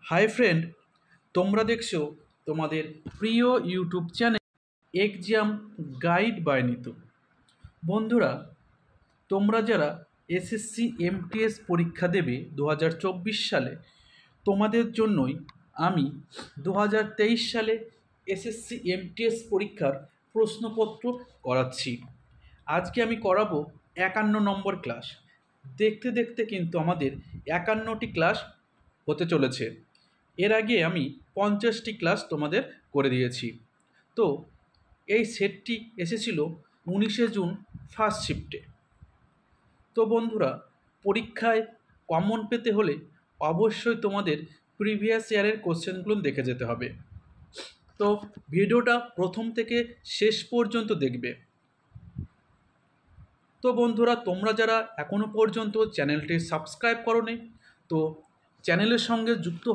Hi friend, তোমরা দেখছো তোমাদের প্রিয় YouTube channel exam guide by Nitu. বন্ধুরা, তোমরা যারা এসএসসি এমটিএস পরীক্ষা দেবে 2024 সালে, তোমাদের জন্যই আমি 2023 সালে এসএসসি এমটিএস পরীক্ষার প্রশ্নপত্র করাচ্ছি। আজকে আমি করাবো 51 নম্বর ক্লাস। দেখতে দেখতে কিন্তু আমাদের 51টি ক্লাস হতে চলেছে। এর আগে আমি 50টি ক্লাস তোমাদের করে দিয়েছি। তো এই সেটটি এসেছিল 19শে জুন ফার্স্ট শিফটে। তো বন্ধুরা, পরীক্ষায় কমন পেতে হলে অবশ্যই তোমাদের প্রিভিয়াস ইয়ারের কোশ্চেনগুলো দেখে যেতে হবে। তো ভিডিওটা প্রথম থেকে শেষ পর্যন্ত দেখবে। তো বন্ধুরা, তোমরা যারা এখনও পর্যন্ত চ্যানেলটি সাবস্ক্রাইব করোনি, তো চ্যানেলের সঙ্গে যুক্ত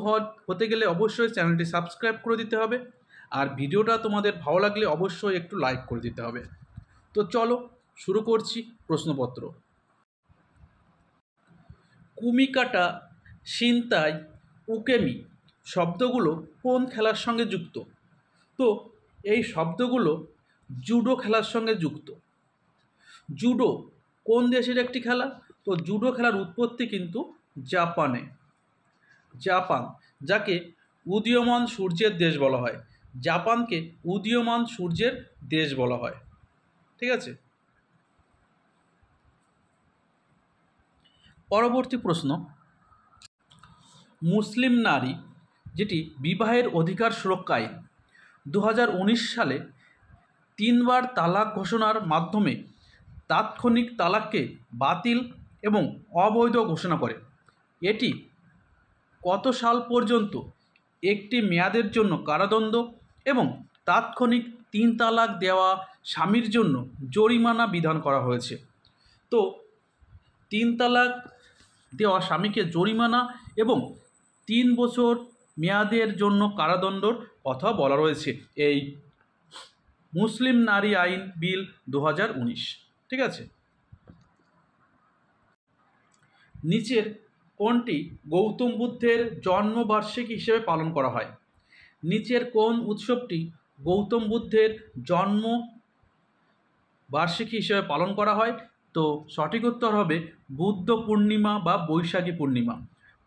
হতে গেলে অবশ্যই চ্যানেলটি সাবস্ক্রাইব করে দিতে হবে। আর ভিডিওটা তোমাদের ভালো লাগলে অবশ্যই একটু লাইক করে দিতে হবে। তো চলো শুরু করছি প্রশ্নপত্র। কুমিকাটা, শিন্তাই, উকেমি শব্দগুলো কোন খেলার সঙ্গে যুক্ত? তো এই শব্দগুলো জুডো খেলার সঙ্গে যুক্ত। জুডো কোন দেশের একটি খেলা? তো জুডো খেলার উৎপত্তি কিন্তু জাপান, যাকে উদীয়মান সূর্যের দেশ বলা হয়। জাপানকে উদীয়মান সূর্যের দেশ বলা হয়। ঠিক আছে, পরবর্তী প্রশ্ন। মুসলিম নারী, যেটি বিবাহের অধিকার সুরক্ষা আইন, 2019 সালে 3বার তালাক ঘোষণার মাধ্যমে তাৎক্ষণিক তালাককে বাতিল এবং অবৈধ ঘোষণা করে। এটি কত সাল পর্যন্ত একটি মেয়াদের জন্য কারাদণ্ড এবং তাৎক্ষণিক 3 তালাক দেওয়া স্বামীর জন্য জরিমানা বিধান করা হয়েছে? তো 3 তালাক দেওয়া স্বামীকে জরিমানা এবং 3 বছর মেয়াদের জন্য কারাদণ্ডর কথা বলা রয়েছে এই মুসলিম নারী আইন বিল 2019। ঠিক আছে, নিচের কোনটি গৌতম বুদ্ধের জন্মবার্ষিকী হিসেবে পালন করা হয়? নিচের কোন উৎসবটি গৌতম বুদ্ধের জন্ম বার্ষিকী হিসেবে পালন করা হয়? তো সঠিক উত্তর হবে বুদ্ধ পূর্ণিমা বা বৈশাখী পূর্ণিমা।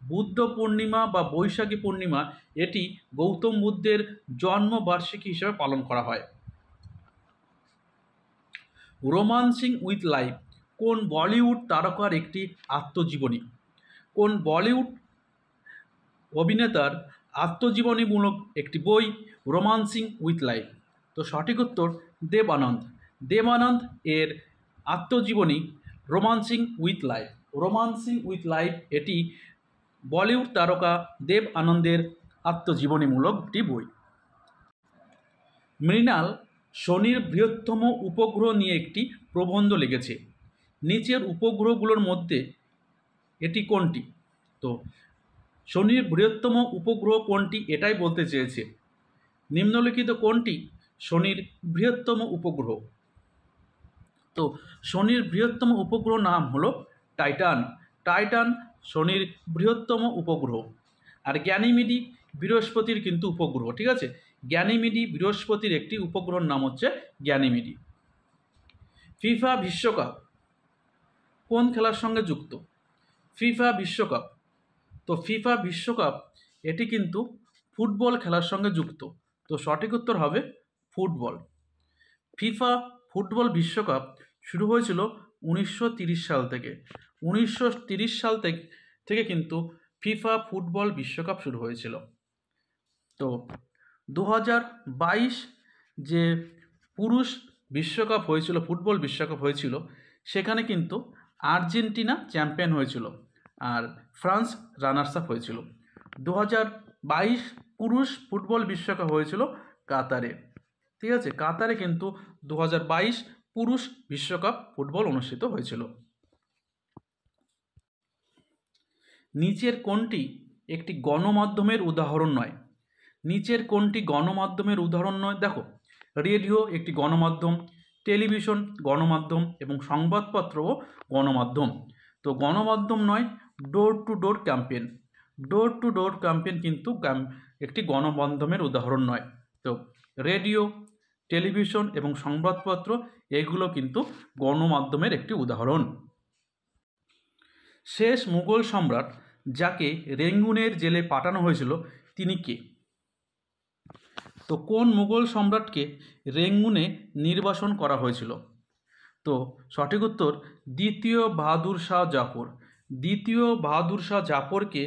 বুদ্ধ পূর্ণিমা বা বৈশাখী পূর্ণিমা এটি গৌতম বুদ্ধের জন্মবার্ষিকী হিসেবে পালন করা হয়। রোমান্সিং উইথ লাইফ কোন বলিউড তারকার একটি আত্মজীবনী? কোন বলিউড অভিনেতার আত্মজীবনীমূলক একটি বই রোমান্সিং উইথ লাইফ? তো সঠিক উত্তর দেব আনন্দ। দেব আনন্দ এর আত্মজীবনী রোমান্সিং উইথ লাইফ। রোমান্সিং উইথ লাইফ এটি বলিউড তারকা দেব আনন্দের আত্মজীবনীমূলক একটি বই। মৃণাল শনির বৃহত্তম উপগ্রহ নিয়ে একটি প্রবন্ধ লিখেছে। নিচের উপগ্রহগুলোর মধ্যে এটি কোনটি? তো শনির বৃহত্তম উপগ্রহ কোনটি এটাই বলতে চেয়েছে। নিম্নলিখিত কোনটি শনির বৃহত্তম উপগ্রহ? তো শনির বৃহত্তম উপগ্রহ নাম হলো টাইটান। টাইটান শনির বৃহত্তম উপগ্রহ। আর গ্যানিমিডি বৃহস্পতির কিন্তু উপগ্রহ। ঠিক আছে, গ্যানিমিডি বৃহস্পতির একটি উপগ্রহের নাম হচ্ছে গ্যানিমিডি। ফিফা বিশ্বকাপ কোন খেলার সঙ্গে যুক্ত? ফিফা বিশ্বকাপ, তো ফিফা বিশ্বকাপ এটি কিন্তু ফুটবল খেলার সঙ্গে যুক্ত। তো সঠিক উত্তর হবে ফুটবল। ফিফা ফুটবল বিশ্বকাপ শুরু হয়েছিল 1930 সাল থেকে। 1930 সাল থেকে কিন্তু ফিফা ফুটবল বিশ্বকাপ শুরু হয়েছিল। তো 2022 যে পুরুষ বিশ্বকাপ হয়েছিল, ফুটবল বিশ্বকাপ হয়েছিল, সেখানে কিন্তু আর্জেন্টিনা চ্যাম্পিয়ন হয়েছিল আর ফ্রান্স রানার্স আপ হয়েছিল। 2022 পুরুষ ফুটবল বিশ্বকাপ হয়েছিল কাতারে। ঠিক আছে, কাতারে কিন্তু 2022 পুরুষ বিশ্বকাপ ফুটবল অনুষ্ঠিত হয়েছিল। নিচের কোনটি একটি গণমাধ্যমের উদাহরণ নয়? নিচের কোনটি গণমাধ্যমের উদাহরণ নয়? দেখো, রেডিও একটি গণমাধ্যম, টেলিভিশন গণমাধ্যম এবং সংবাদপত্রও গণমাধ্যম। তো গণমাধ্যম নয় door to door campaign. Door to door campaign কিন্তু একটি গণমাধ্যমের উদাহরণ নয়। তো রেডিও, টেলিভিশন এবং সংবাদপত্র এগুলো কিন্তু গণমাধ্যমের একটি উদাহরণ। শেষ মুঘল সম্রাট যাকে রেঙ্গুনের জেলে পাঠানো হয়েছিল তিনি কে? তো কোন মুঘল সম্রাটকে রেঙ্গুনে নির্বাসন করা হয়েছিল? তো সঠিক উত্তর দ্বিতীয় বাহাদুর শাহ জাফর। দ্বিতীয় বাহাদুর শাহ জাফরকে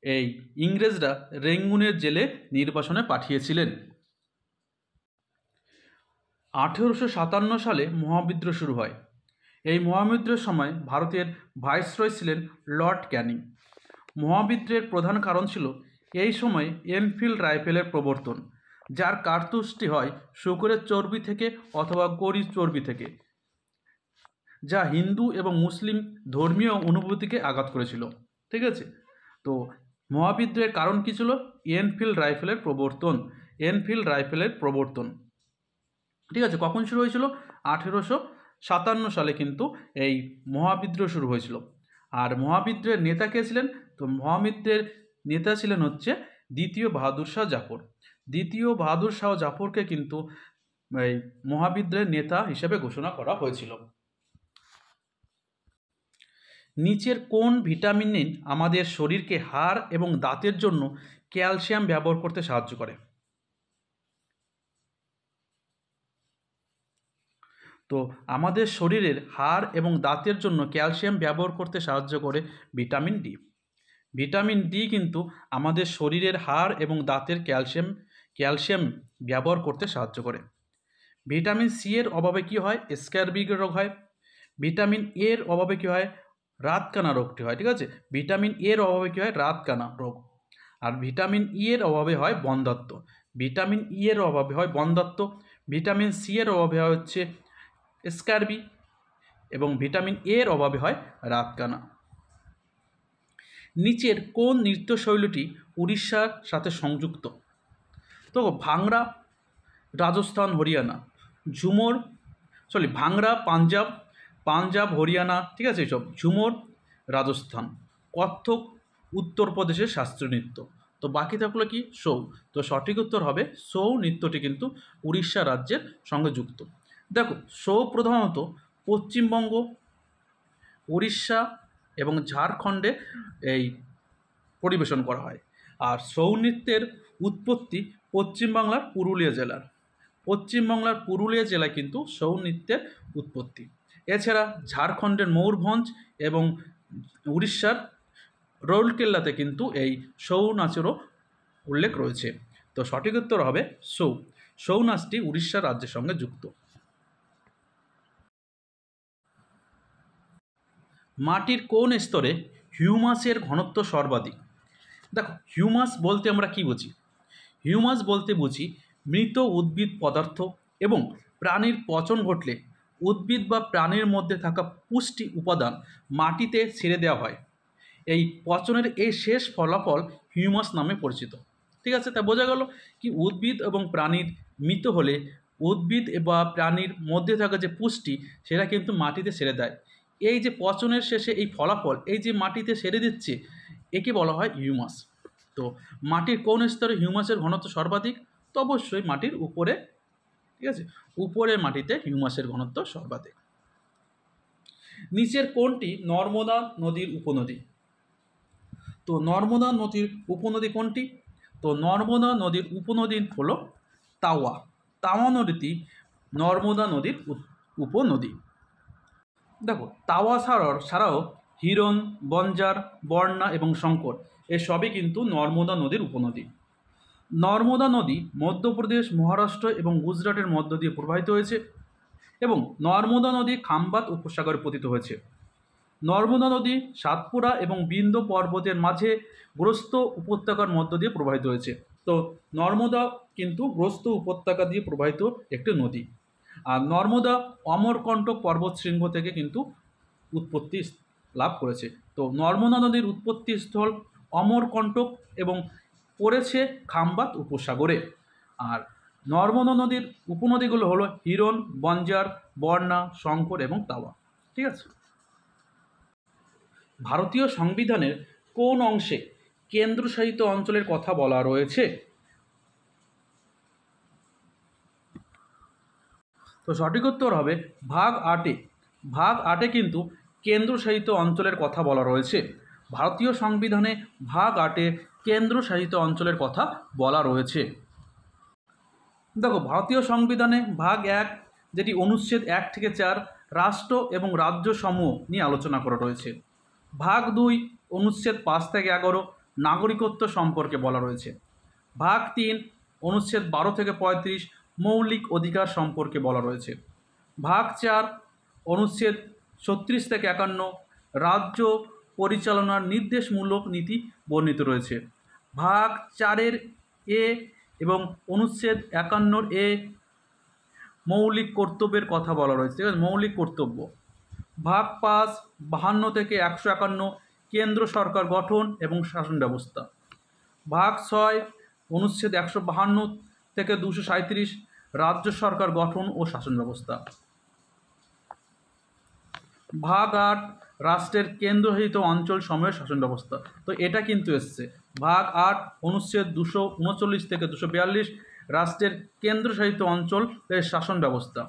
এই ইংরেজরা রেঙ্গুনের জেলে নির্বাসনে পাঠিয়েছিলেন। 1857 সালে মহাবিদ্রোহ শুরু হয়। এই মহাবিদ্রোহের সময় ভারতের ভাইসরয় ছিলেন লর্ড ক্যানিং। মহাবিদ্রোহের প্রধান কারণ ছিল এই সময় এনফিল্ড রাইফেলের প্রবর্তন, যার কার্তুজটি হয় শূকরের চর্বি থেকে অথবা গরুর চর্বি থেকে, যা হিন্দু এবং মুসলিম ধর্মীয় অনুভূতিকে আঘাত করেছিল। ঠিক আছে, তো মহাবিদ্রোহের কারণ কী ছিল? এনফিল্ড রাইফেলের প্রবর্তন। এনফিল্ড রাইফেলের প্রবর্তন, ঠিক আছে। কখন শুরু হয়েছিল? 1857 সালে কিন্তু এই মহাবিদ্রোহ শুরু হয়েছিল। আর মহাবিদ্রোহের নেতা কে ছিলেন? তো মহাবিদ্রোহের নেতা ছিলেন হচ্ছে দ্বিতীয় বাহাদুর শাহ জাফর। দ্বিতীয় বাহাদুর শাহ জাফরকে কিন্তু এই মহাবিদ্রোহের নেতা হিসেবে ঘোষণা করা হয়েছিল। নিচের কোন ভিটামিন আমাদের শরীরকে হাড় এবং দাঁতের জন্য ক্যালসিয়াম ব্যবহার করতে সাহায্য করে? তো আমাদের শরীরের হাড় এবং দাঁতের জন্য ক্যালসিয়াম ব্যবহার করতে সাহায্য করে ভিটামিন ডি। ভিটামিন ডি কিন্তু আমাদের শরীরের হাড় এবং দাঁতের ক্যালসিয়াম ব্যবহার করতে সাহায্য করে। ভিটামিন সি এর অভাবে কী হয়? স্ক্যারবিক রোগ হয়। ভিটামিন এর অভাবে কী হয়? রাতকানা রোগটি হয়। ঠিক আছে, ভিটামিন এর অভাবে কী হয়? রাতকানা রোগ। আর ভিটামিন ই এর অভাবে হয় বন্ধ্যাত্ব। ভিটামিন ই এর অভাবে হয় বন্ধ্যাত্ব। ভিটামিন সি এর অভাবে হয় হচ্ছে স্ক্যারবি, এবং ভিটামিন এর অভাবে হয় রাতকানা। নিচের কোন নৃত্যশৈলীটি উড়িষ্যার সাথে সংযুক্ত? তো ভাংড়া রাজস্থান হরিয়ানা, ঝুমর ভাংড়া পাঞ্জাব হরিয়ানা, ঠিক আছে, এইসব। ঝুমর রাজস্থান, কত্থক উত্তরপ্রদেশের শাস্ত্রীয় নৃত্য। তো বাকি থাকলো কি? ছৌ। তো সঠিক উত্তর হবে ছৌ নৃত্যটি কিন্তু উড়িষ্যা রাজ্যের সঙ্গে যুক্ত। দেখো, ছৌ প্রধানত পশ্চিমবঙ্গ, উড়িষ্যা এবং ঝাড়খণ্ডে এই পরিবেশন করা হয়। আর ছৌ নৃত্যের উৎপত্তি পশ্চিমবাংলার পুরুলিয়া জেলায় কিন্তু ছৌ নৃত্যের উৎপত্তি। এছাড়া ঝাড়খণ্ডের ময়ূরভঞ্জ এবং উড়িষ্যার রৌরকেল্লাতে কিন্তু এই ছৌ নাচেরও উল্লেখ রয়েছে। তো সঠিক উত্তর হবে ছৌ নাচটি উড়িষ্যা রাজ্যের সঙ্গে যুক্ত। মাটির কোন স্তরে হিউমাসের ঘনত্ব সর্বাধিক? দেখো, হিউমাস বলতে আমরা কি বুঝি? হিউমাস বলতে বুঝি মৃত উদ্ভিদ পদার্থ এবং প্রাণীর পচন ঘটলে উদ্ভিদ বা প্রাণীর মধ্যে থাকা পুষ্টি উপাদান মাটিতে ছেড়ে দেওয়া হয়। এই পচনের এই শেষ ফলাফল হিউমাস নামে পরিচিত। ঠিক আছে, তা বোঝা গেল কি উদ্ভিদ এবং প্রাণীর মৃত হলে উদ্ভিদ বা প্রাণীর মধ্যে থাকা যে পুষ্টি সেটা কিন্তু মাটিতে ছেড়ে দেয়। এই যে পচনের শেষে এই ফলাফল এই যে মাটিতে ছেড়ে দিচ্ছে, একে বলা হয় হিউমাস। তো মাটির কোন স্তরে হিউমাসের ঘনত্ব সর্বাধিক? তো অবশ্যই মাটির উপরে। ঠিক আছে, উপরের মাটিতে হিউমাসের ঘনত্ব সর্বাধিক। নিচের কোনটি নর্মদা নদীর উপনদী? তো নর্মদা নদীর উপনদী কোনটি? তো নর্মদা নদীর উপনদী হলো তাওয়া নদীটি নর্মদা নদীর উপনদী। দেখো, তাওয়া ছাড়াও হিরণ, বঞ্জার, বর্ণা এবং শঙ্কর এসবই কিন্তু নর্মদা নদীর উপনদী। নর্মদা নদী মধ্যপ্রদেশ, মহারাষ্ট্র এবং গুজরাটের মধ্য দিয়ে প্রবাহিত হয়েছে এবং নর্মদা নদী খাম্বাত উপসাগরে পতিত হয়েছে। নর্মদা নদী সাতপুরা এবং বিন্ধ্য পর্বতের মাঝে গ্রস্ত উপত্যকার মধ্য দিয়ে প্রবাহিত হয়েছে। তো নর্মদা কিন্তু গ্রস্ত উপত্যকা দিয়ে প্রবাহিত একটি নদী। আর নর্মদা অমরকণ্টক পর্বতশৃঙ্গ থেকে কিন্তু উৎপত্তি লাভ করেছে। তো নর্মদা নদীর উৎপত্তিস্থল অমরকণ্টক এবং পড়েছে খাম্বাত উপসাগরে। আর নর্মদা নদীর উপনদীগুলো হলো হিরণ, বঞ্জার, বর্ণা, শঙ্কর এবং তাওয়া। ঠিক আছে, ভারতীয় সংবিধানের কোন অংশে কেন্দ্রশাসিত অঞ্চলের কথা বলা রয়েছে? তো সঠিক উত্তর হবে ভাগ 8-এ। ভাগ 8-এ কিন্তু কেন্দ্রশাসিত অঞ্চলের কথা বলা রয়েছে। ভারতীয় সংবিধানে ভাগ 8-এ কেন্দ্রশাসিত অঞ্চলের কথা বলা রয়েছে। দেখো, ভারতীয় সংবিধানে ভাগ 1, যেটি অনুচ্ছেদ 1 থেকে 4, রাষ্ট্র এবং রাজ্য সমূহ নিয়ে আলোচনা করা রয়েছে। ভাগ 2, অনুচ্ছেদ 5 থেকে 11, নাগরিকত্ব সম্পর্কে বলা রয়েছে। ভাগ 3, অনুচ্ছেদ 12 থেকে 35, মৌলিক অধিকার সম্পর্কে বলা রয়েছে। ভাগ 4, অনুচ্ছেদ 36 থেকে 51, রাজ্য পরিচালনার নির্দেশমূলক নীতি বর্ণিত রয়েছে। ভাগ 4-এর এ এবং অনুচ্ছেদ 51-এ মৌলিক কর্তব্যের কথা বলা রয়েছে, ঠিক আছে, মৌলিক কর্তব্য। ভাগ 5, 52 থেকে 151, কেন্দ্র সরকার গঠন এবং শাসন ব্যবস্থা। ভাগ 6, অনুচ্ছেদ 152 থেকে 237, রাজ্য সরকার গঠন ও শাসন ব্যবস্থা। ভাগ 8, রাষ্ট্রের কেন্দ্রশাসিত অঞ্চল সমূহের শাসন ব্যবস্থা। তো এটা কিন্তু এসছে ভাগ 8, অনুচ্ছেদ 239 থেকে 242, রাষ্ট্রের কেন্দ্রশাসিত অঞ্চলের শাসন ব্যবস্থা।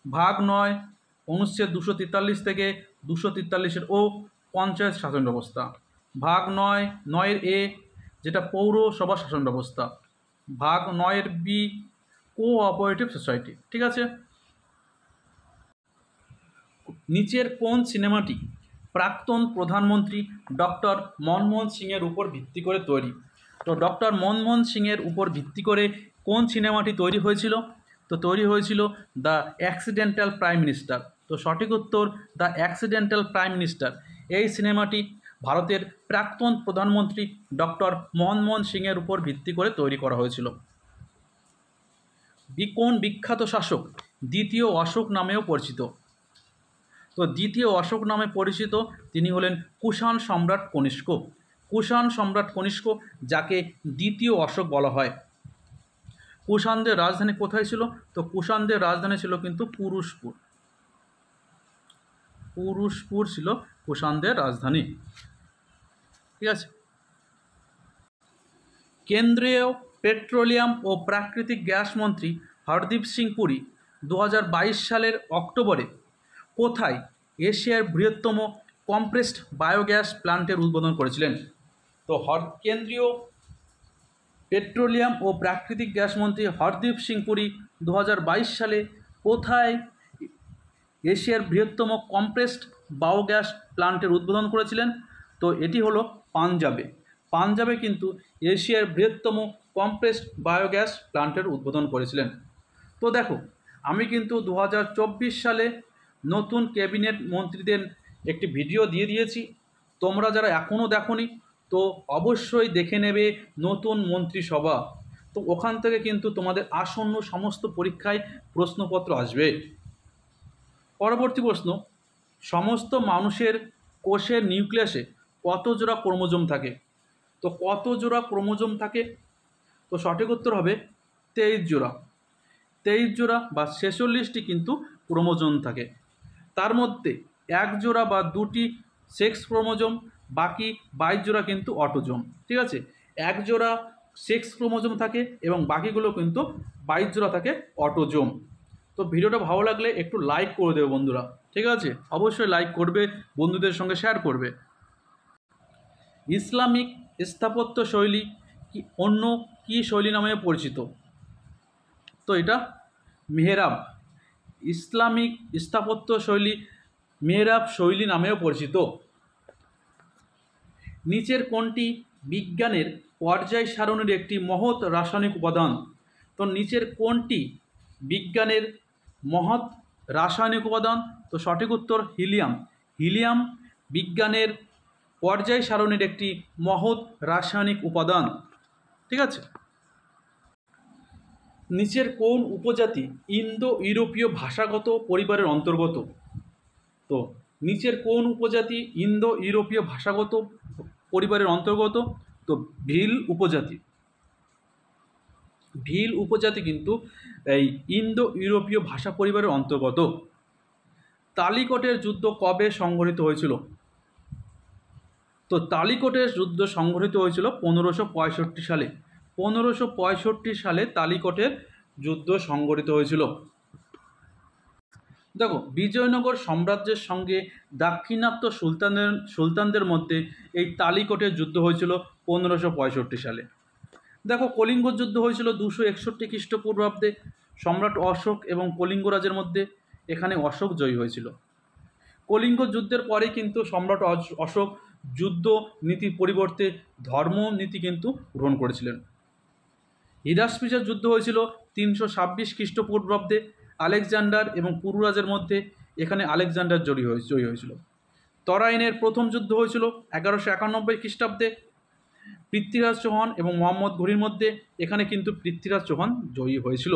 ভাগ 9, অনুচ্ছেদ 243 থেকে 243 ও পঞ্চায়েত শাসন ব্যবস্থা। ভাগ 9-এর এ, যেটা পৌরসভা শাসন ব্যবস্থা। ভাগ 9-এর বি, কোঅপারেটিভ সোসাইটি। ঠিক আছে। নিচের কোন সিনেমাটি প্রাক্তন প্রধানমন্ত্রী ডক্টর মনমোহন সিংয়ের উপর ভিত্তি করে তৈরি? তো ডক্টর মনমোহন সিংয়ের উপর ভিত্তি করে কোন সিনেমাটি তৈরি হয়েছিল? তো তৈরি হয়েছিল দ্য অ্যাক্সিডেন্টাল প্রাইম মিনিস্টার। তো সঠিক উত্তর দ্য অ্যাক্সিডেন্টাল প্রাইম মিনিস্টার। এই সিনেমাটি ভারতের প্রাক্তন প্রধানমন্ত্রী ডক্টর মনমোহন সিংয়ের উপর ভিত্তি করে তৈরি করা হয়েছিল। কোন বিখ্যাত শাসক দ্বিতীয় অশোক নামেও পরিচিত? তো দ্বিতীয় অশোক নামে পরিচিত তিনি হলেন কুষাণ সম্রাট কনিষ্ক। কুষাণ সম্রাট কনিষ্ক, যাকে দ্বিতীয় অশোক বলা হয়। কুষাণদের রাজধানী কোথায় ছিল? তো কুষাণদের রাজধানী ছিল কিন্তু পুরুষপুর। পুরুষপুর ছিল কুষাণদের রাজধানী। ঠিক আছে। কেন্দ্রীয় পেট্রোলিয়াম ও প্রাকৃতিক গ্যাস মন্ত্রী হরদীপ সিং পুরী 2022 সালের অক্টোবরে কোথায় এশিয়ার বৃহত্তম কম্প্রেসড বায়োগ্যাস প্ল্যান্টের উদ্বোধন করেছিলেন? তো কেন্দ্রীয় পেট্রোলিয়াম ও প্রাকৃতিক গ্যাস মন্ত্রী হরদীপ সিং পুরী 2022 সালে কোথায় এশিয়ার বৃহত্তম কম্প্রেসড বায়োগ্যাস প্ল্যান্টের উদ্বোধন করেছিলেন? তো এটি হলো পাঞ্জাবে। পাঞ্জাবে কিন্তু এশিয়ার বৃহত্তম কম্প্রেসড বায়োগ্যাস প্ল্যান্টের উদ্বোধন করেছিলেন। তো দেখো, আমি কিন্তু 2024 সালে নতুন ক্যাবিনেট মন্ত্রীদের একটি ভিডিও দিয়ে দিয়েছি। তোমরা যারা এখনও দেখোনি, তো অবশ্যই দেখে নেবে নতুন মন্ত্রিসভা। তো ওখান থেকে কিন্তু তোমাদের আসন্ন সমস্ত পরীক্ষায় প্রশ্নপত্র আসবে। পরবর্তী প্রশ্ন, সমস্ত মানুষের কোষের নিউক্লিয়াসে কত জোড়া ক্রোমোজোম থাকে? তো কত জোড়া ক্রোমোজোম থাকে? তো সঠিক উত্তর হবে 23 জোড়া। 23 জোড়া বা 46টি কিন্তু ক্রোমোজোম থাকে। তার মধ্যে 1 জোড়া বা 2টি সেক্স ক্রোমোজোম, বাকি 22 জোড়া কিন্তু অটোজোম। ঠিক আছে। 1 জোড়া সেক্স ক্রোমোজোম থাকে এবং বাকিগুলো কিন্তু 22 জোড়া থাকে অটোজোম। তো ভিডিওটা ভালো লাগলে একটু লাইক করে দেবে বন্ধুরা। ঠিক আছে, অবশ্যই লাইক করবে, বন্ধুদের সঙ্গে শেয়ার করবে। ইসলামিক স্থাপত্য শৈলী কি অন্য কি শৈলী নামে পরিচিত? তো এটা মেহরাব। ইসলামিক স্থাপত্য শৈলী মেহরাব শৈলী নামেও পরিচিত। নিচের কোনটি বিজ্ঞানের পর্যায় সারণীর একটি মহৎ রাসায়নিক উপাদান? তো নিচের কোনটি বিজ্ঞানের মহৎ রাসায়নিক উপাদান? তো সঠিক উত্তর হিলিয়াম। হিলিয়াম বিজ্ঞানের পর্যায় সারণীর একটি মহৎ রাসায়নিক উপাদান। ঠিক আছে। নিচের কোন উপজাতি ইন্দো ইউরোপীয় ভাষাগত পরিবারের অন্তর্গত? তো নিচের কোন উপজাতি ইন্দো ইউরোপীয় ভাষাগত পরিবারের অন্তর্গত? তো ভিল উপজাতি। ভিল উপজাতি কিন্তু এই ইন্দো ইউরোপীয় ভাষা পরিবারের অন্তর্গত। তালিকটের যুদ্ধ কবে সংঘটিত হয়েছিল? তো তালিকোটের যুদ্ধ সংঘটিত হয়েছিল 1565 সালে। 1565 সালে তালিকোটের যুদ্ধ সংঘটিত হয়েছিল। দেখো, বিজয়নগর সাম্রাজ্যের সঙ্গে দাক্ষিণাত্য সুলতানদের মধ্যে এই তালিকোটের যুদ্ধ হয়েছিল 1565 সালে। দেখো, কলিঙ্গ যুদ্ধ হয়েছিল 261 খ্রিস্টপূর্বাব্দে সম্রাট অশোক এবং কলিঙ্গরাজের মধ্যে। এখানে অশোক জয়ী হয়েছিল। কলিঙ্গ যুদ্ধের পরে কিন্তু সম্রাট অশোক যুদ্ধ নীতির পরিবর্তে ধর্ম নীতি কিন্তু গ্রহণ করেছিলেন। হিরাসপিসার যুদ্ধ হয়েছিল 326 খ্রিস্টপূর্বাব্দে আলেকজান্ডার এবং পুরুরাজের মধ্যে। এখানে আলেকজান্ডার জয়ী হয়েছিল। তরাইনের প্রথম যুদ্ধ হয়েছিল 1191 খ্রিস্টাব্দে পৃথ্বীরাজ চৌহান এবং মোহাম্মদ ঘুরির মধ্যে। এখানে কিন্তু পৃথ্বীরাজ চৌহান জয়ী হয়েছিল।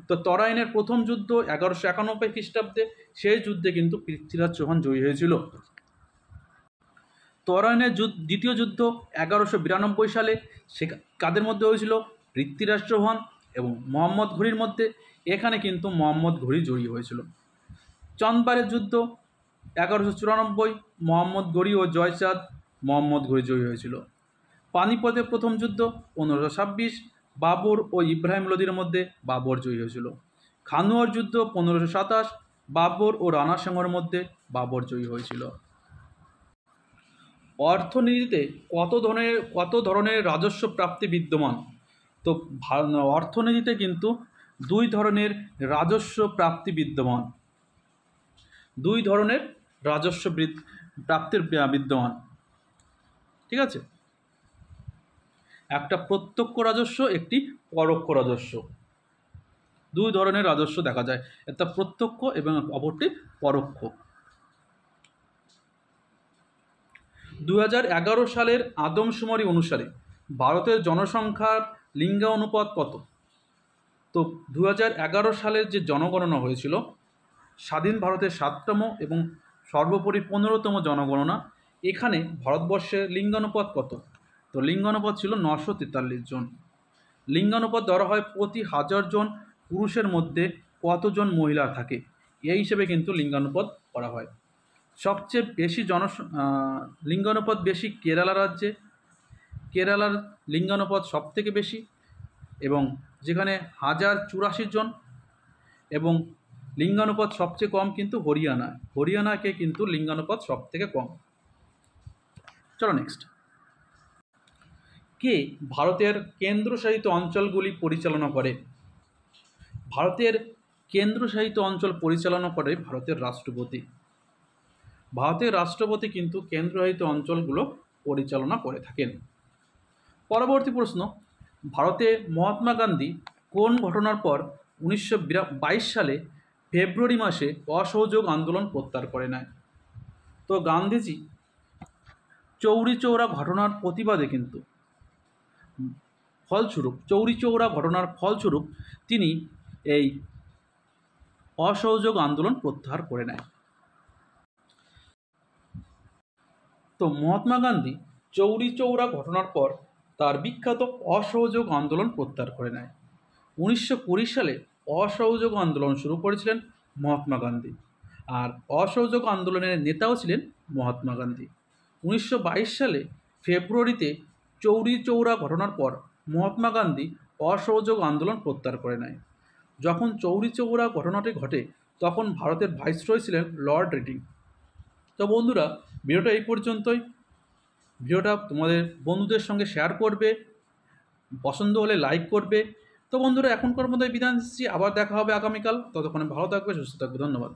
তো তরাইনের প্রথম যুদ্ধ 1191 খ্রিস্টাব্দে, সেই যুদ্ধে কিন্তু পৃথ্বীরাজ চৌহান জয়ী হয়েছিল। তরাইনের দ্বিতীয় যুদ্ধ 1192 সালে, সে কাদের মধ্যে হয়েছিল? পৃথ্বীরাজ চৌহান এবং মোহাম্মদ ঘুরির মধ্যে। এখানে কিন্তু মোহাম্মদ ঘুরি জয়ী হয়েছিল। চন্দবারের যুদ্ধ 1194, মোহাম্মদ ঘুরি ও জয়চাঁদ মোহাম্মদ ঘুরি জয়ী হয়েছিল। পানিপথের প্রথম যুদ্ধ 1526, বাবর ও ইব্রাহিম লোদির মধ্যে বাবর জয়ী হয়েছিল। খানুয়ার যুদ্ধ 1527, বাবর ও রানা সিংহর মধ্যে বাবর জয়ী হয়েছিল। অর্থনীতিতে কত ধরনের রাজস্ব প্রাপ্তি বিদ্যমান? তো অর্থনীতিতে কিন্তু দুই ধরনের রাজস্ব প্রাপ্তি বিদ্যমান। দুই ধরনের রাজস্ব প্রাপ্তির বিদ্যমান, ঠিক আছে? একটা প্রত্যক্ষ রাজস্ব, একটি পরোক্ষ রাজস্ব। দুই ধরনের রাজস্ব দেখা যায়, একটা প্রত্যক্ষ এবং অপরটি পরোক্ষ। 2011 সালের আদমশুমারি অনুসারে ভারতের জনসংখ্যার লিঙ্গানুপাত কত? তো 2011 সালের যে জনগণনা হয়েছিল, স্বাধীন ভারতের 7তম এবং সর্বোপরি 15তম জনগণনা, এখানে ভারতবর্ষের লিঙ্গানুপাত কত? তো লিঙ্গানুপাত ছিল 943 জন। লিঙ্গানুপাত ধরা হয় প্রতি 1000 জন পুরুষের মধ্যে কতজন মহিলা থাকে, এই হিসেবে কিন্তু লিঙ্গানুপাত করা হয়। সবচেয়ে বেশি লিঙ্গানুপাত বেশি কেরালা রাজ্যে। কেরালার লিঙ্গানুপাত সবথেকে বেশি, এবং যেখানে 1084 জন। এবং লিঙ্গানুপাত সবচেয়ে কম কিন্তু হরিয়ানাকে কিন্তু লিঙ্গানুপাত সবথেকে কম। চলো নেক্সট। কে ভারতের কেন্দ্রশাসিত অঞ্চলগুলি পরিচালনা করে? ভারতের কেন্দ্রশাসিত অঞ্চল পরিচালনা করে ভারতের রাষ্ট্রপতি। ভারতের রাষ্ট্রপতি কিন্তু কেন্দ্রশাসিত অঞ্চলগুলো পরিচালনা করে থাকেন। পরবর্তী প্রশ্ন, ভারতে মহাত্মা গান্ধী কোন ঘটনার পর 1922 সালে ফেব্রুয়ারি মাসে অসহযোগ আন্দোলন প্রত্যাহার করে নেয়? তো গান্ধীজি চৌরি চৌরা ঘটনার প্রতিবাদে কিন্তু চৌরি চৌরা ঘটনার ফলস্বরূপ তিনি এই অসহযোগ আন্দোলন প্রত্যাহার করে নেয়। তো মহাত্মা গান্ধী চৌরি চৌরা ঘটনার পর তার বিখ্যাত অসহযোগ আন্দোলন প্রত্যাহার করে নেয়। 1920 সালে অসহযোগ আন্দোলন শুরু করেছিলেন মহাত্মা গান্ধী, আর অসহযোগ আন্দোলনের নেতাও ছিলেন মহাত্মা গান্ধী। 1922 সালে ফেব্রুয়ারিতে চৌরি চৌরা ঘটনার পর মহাত্মা গান্ধী অসহযোগ আন্দোলন প্রত্যাহার করে নেয়। যখন চৌরি চৌরা ঘটনাটি ঘটে, তখন ভারতের ভাইসরয় ছিলেন লর্ড রিডিং। তো বন্ধুরা, ভিডিওটা এই পর্যন্তই। ভিডিওটা তোমাদের বন্ধুদের সঙ্গে শেয়ার করবে, পছন্দ হলে লাইক করবে। তো বন্ধুরা, এখনকার মতো বিদায় নিচ্ছি, আবার দেখা হবে আগামীকাল। ততক্ষণে ভালো থাকবে, সুস্থ থাকবে। ধন্যবাদ।